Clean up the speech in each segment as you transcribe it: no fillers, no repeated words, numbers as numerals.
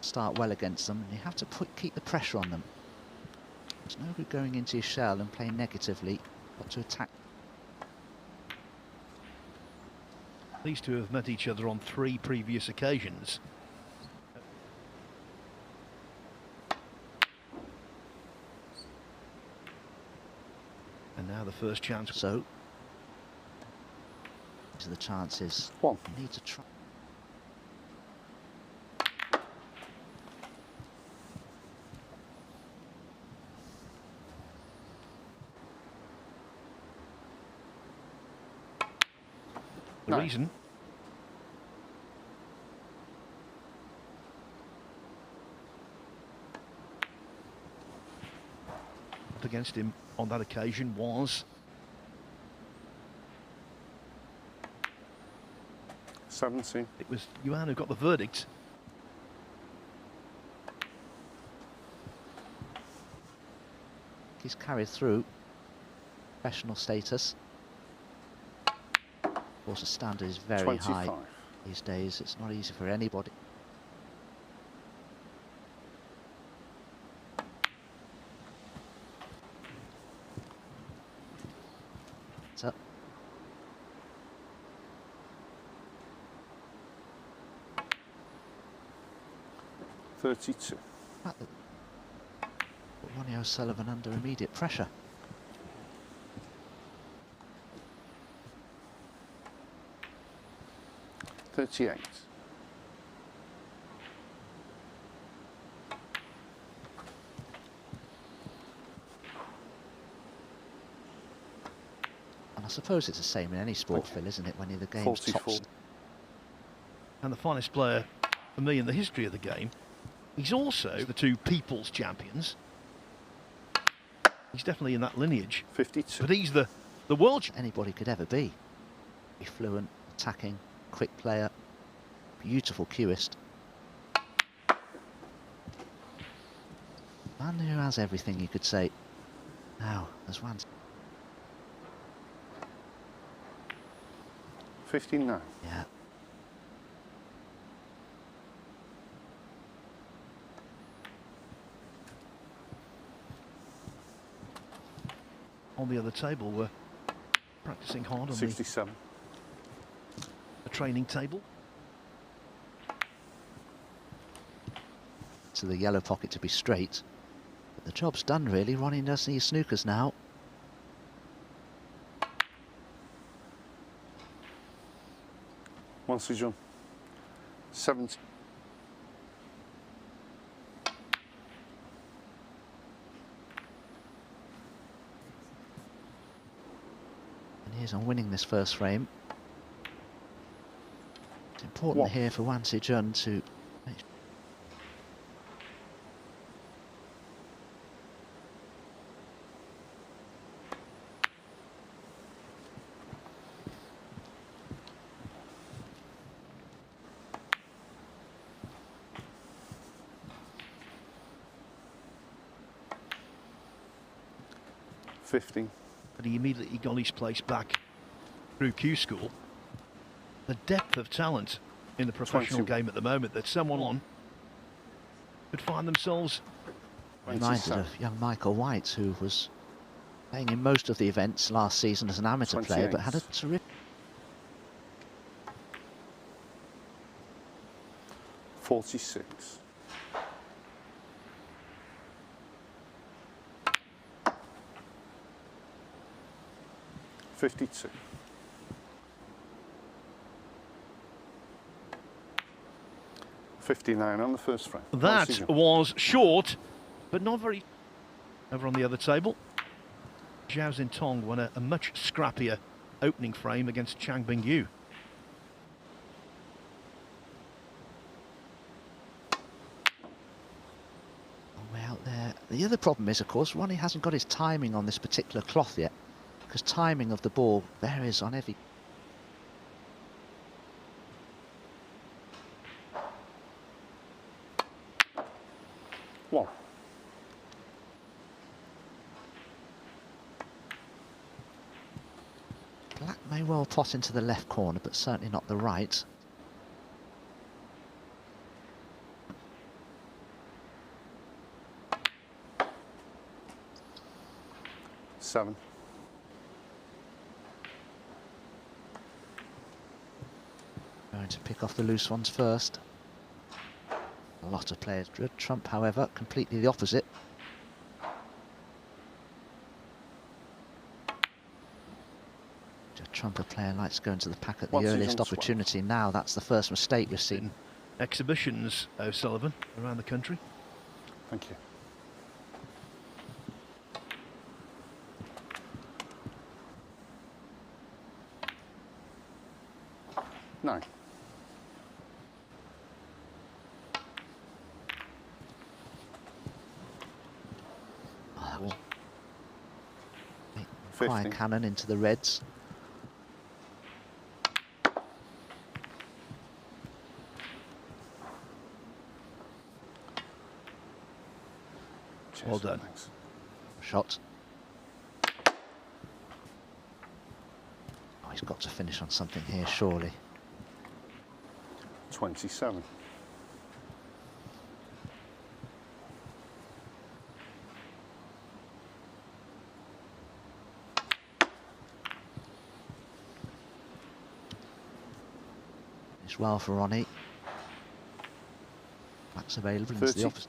start well against them, and you have to keep the pressure on them. There's no good going into your shell and playing negatively. Got to attack. These two have met each other on 3 previous occasions. And now the first chance. So, these are the chances. One. You need to try. The reason. Up against him on that occasion was 17. It was Yaun who got the verdict. He's carried through professional status. Of course, the standard is very 25. high these days. It's not easy for anybody. So, $32. Ronnie O'Sullivan under immediate pressure. $38. And I suppose it's the same in any sport, Phil, isn't it? When you're the game's 44. tops. And the finest player for me in the history of the game. He's also the 2 people's champions. He's definitely in that lineage. 52. But he's the world. Anybody could ever be. Be fluent, attacking, quick player, beautiful cueist. Man who has everything, you could say. Now, there's one. 59. Yeah. On the other table were practicing hard on 67. the training table. To the yellow pocket to be straight. But the job's done, really. Ronnie does need snookers now. One Sijun. 70. And here's on winning this first frame. It's important here for Yaun Sijun to make 50. But he immediately got his place back through Q School. The depth of talent in the professional 22. game at the moment that someone could find themselves. reminded of young Michael White, who was playing in most of the events last season as an amateur player, but had a terrific... 46. $52. $59 on the first frame. That was short, but not very. Over on the other table, Zhao Xintong won a much scrappier opening frame against Chang Bingyu. Way out there. The other problem is, of course, Ronnie hasn't got his timing on this particular cloth yet, because timing of the ball varies on every... One. Black may well pot into the left corner, but certainly not the right. 7. Going to pick off the loose ones first. A lot of players. Trump, however, completely the opposite. Trump, a player, likes going to the pack at the Once he's earliest on 12. opportunity. Now that's the first mistake we've seen. In exhibitions, O'Sullivan, around the country. Thank you. Nine. Oh, that was 15. fire cannon into the reds. Cheers. Well done. Thanks. Shot. Oh, he's got to finish on something here, surely. 27. It's well for Ronnie. Black's available into 30. the opposite.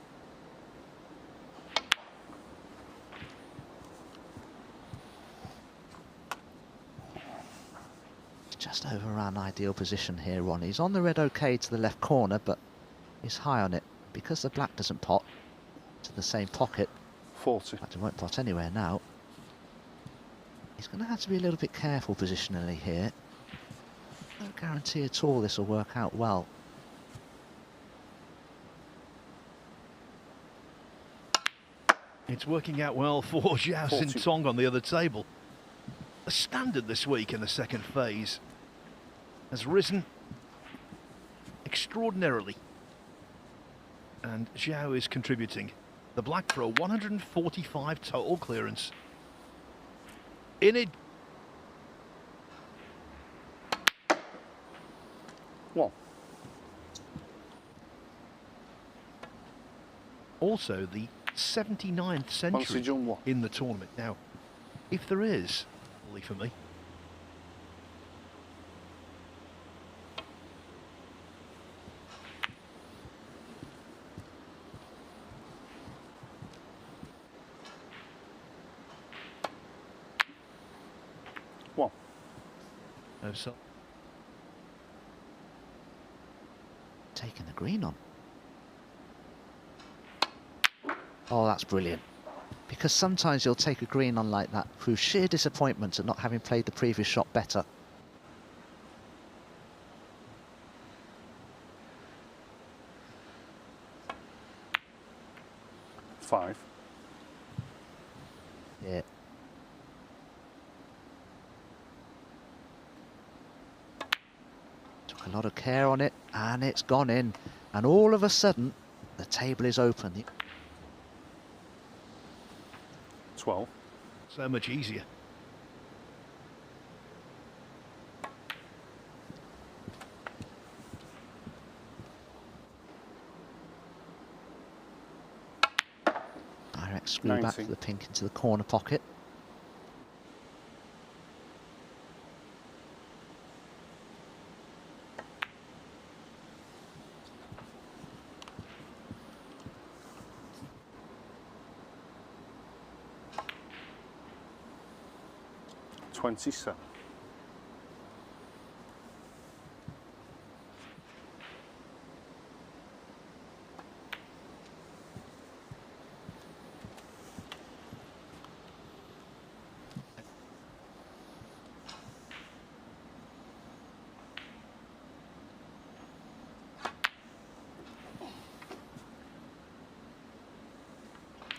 Just overran ideal position here, Ronnie. He's on the red okay to the left corner, but he's high on it. Because the black doesn't pot to the same pocket, 40. in fact, it won't pot anywhere now. He's going to have to be a little bit careful positionally here. No guarantee at all this will work out well. It's working out well for Zhao 40. Xintong on the other table. The standard this week in the second phase has risen extraordinarily. And Zhao is contributing. The black for a 145 total clearance. In it. 1. Also the 79th century Sijun, 1. in the tournament. Now, if there is, only for me. One. No, so Taking the green on. Oh, that's brilliant. Because sometimes you'll take a green on like that through sheer disappointment at not having played the previous shot better. Five. Yeah. Took a lot of care on it, and it's gone in. And all of a sudden, the table is open. 12. so much easier. Direct screw back 90. for the pink into the corner pocket. $27.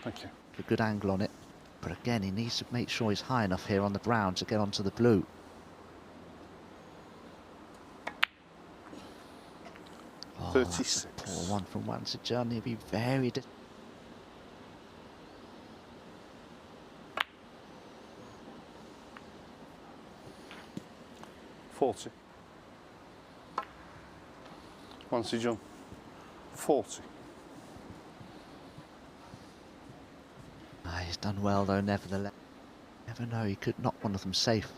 Thank you. A good angle on it. But again, he needs to make sure he's high enough here on the brown to get onto the blue. Oh, that's a 36. poor one from Sijun. He'll be very... 40. Sijun. 40. He's done well though, nevertheless. Never know, he could knock one of them safe.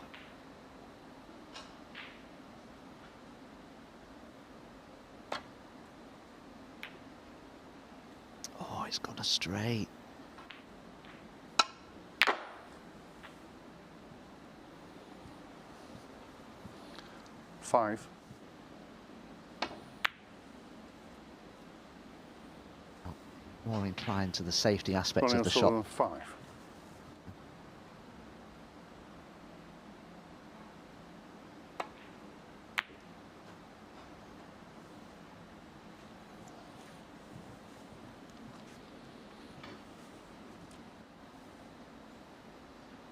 Oh, he's gone astray. Five. More inclined to the safety aspects Ronnie of the O'Sullivan, shot. 5.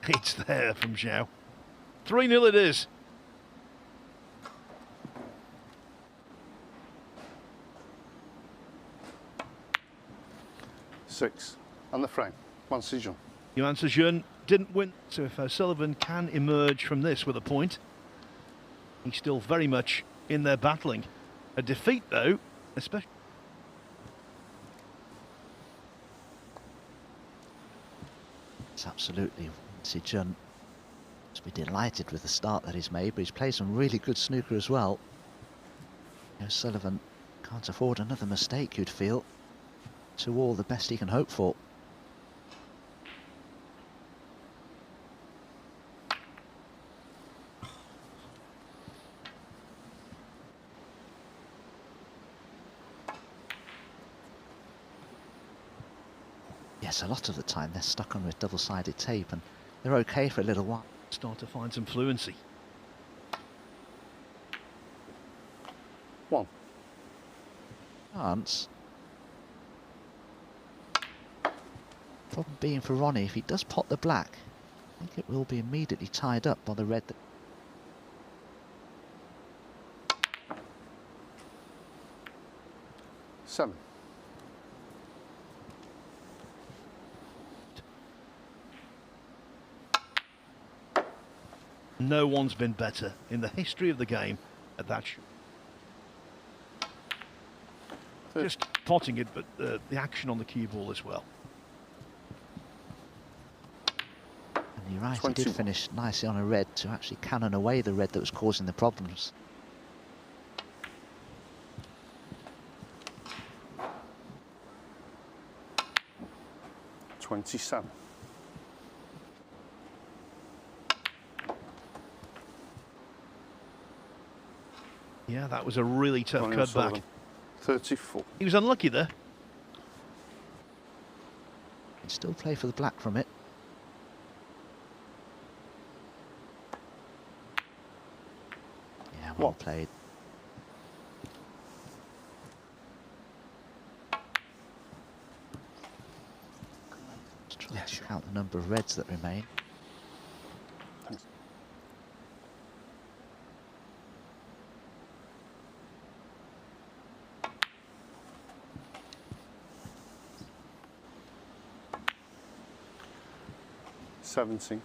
It's there from Zhao. 3-0 it is. Six. And the frame. One Sijun. Yaun Sijun didn't win, so if O'Sullivan can emerge from this with a point, he's still very much in there battling. A defeat, though, especially. It's absolutely. Sijun must be delighted with the start that he's made, but he's played some really good snooker as well. O'Sullivan can't afford another mistake, you'd feel. To all the best he can hope for. Yes, a lot of the time they're stuck on with double-sided tape and they're okay for a little while. Start to find some fluency. One. Chance. Problem being for Ronnie, if he does pot the black, I think it will be immediately tied up by the red. Seven. No one's been better in the history of the game at that shot. Just potting it, but the action on the cue ball as well. And you're right, he 21. did finish nicely on a red to actually cannon away the red that was causing the problems. $27. Yeah, that was a really tough Ronnie cut back. O'Sullivan, 34. He was unlucky there. Can still play for the black from it. Yeah, well What? played. Let's try to count the number of reds that remain. Thanks. $17.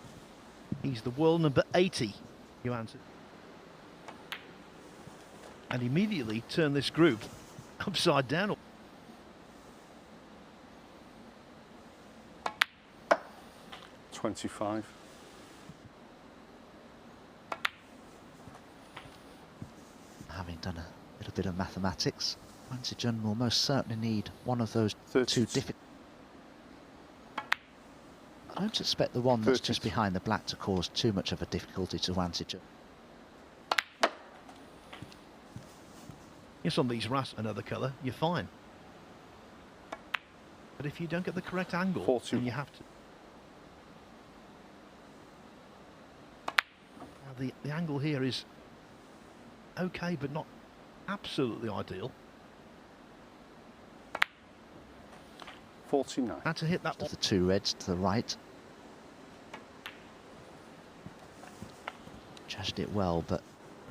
He's the world number 80, you answered. And immediately turned this group upside down. $25. Having done a little bit of mathematics, Sijun will most certainly need one of those 30. two difficult. I don't expect the one that's 30. just behind the black to cause too much of a difficulty to Sijun. Yes, on these ras another colour, you're fine. But if you don't get the correct angle, 40. then you have to. Now the angle here is okay, but not absolutely ideal. 49. Had to hit that Of one. the two reds to the right. Judged it well, but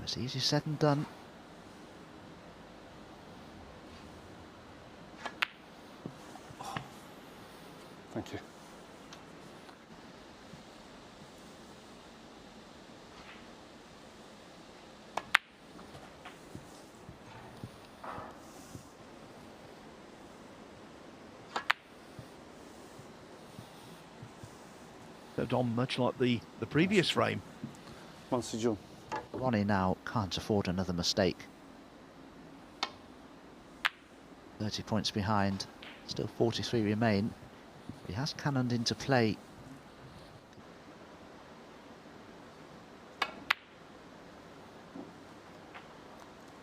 it's easy said and done. Thank you. Served on much like the previous frame. 1 Sijun. Ronnie now can't afford another mistake. 30 points behind, still 43 remain. He has cannoned into play.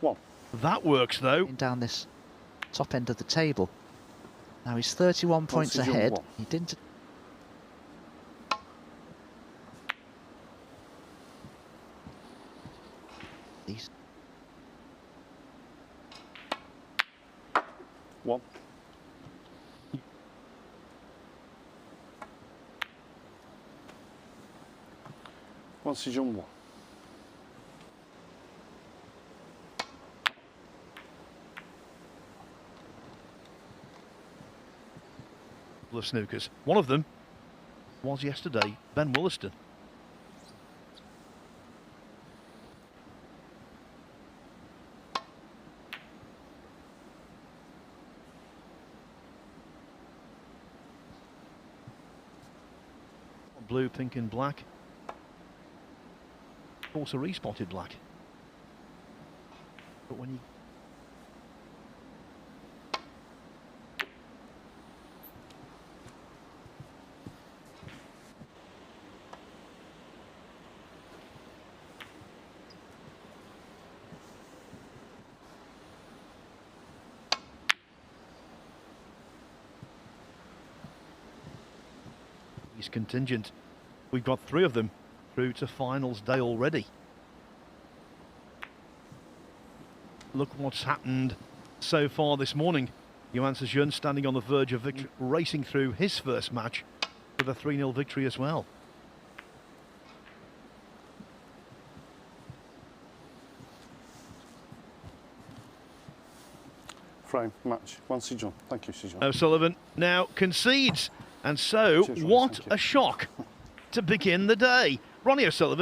One. That works though. Down this top end of the table. Now he's 31 points Sijun ahead. one. He didn't. He's 1. One Sijun 1. Of snookers. One of them was yesterday Ben Wollaston. Blue, pink and black. Also respotted black. But when you contingent. We've got 3 of them through to finals day already. Look what's happened so far this morning. Yaun Sijun standing on the verge of victory, racing through his first match with a 3-0 victory as well. Frame, match. 1 Sijun. Thank you, Sijun. O'Sullivan now concedes. And so, Cheers, Ronnie, what thank you. a shock to begin the day. Ronnie O'Sullivan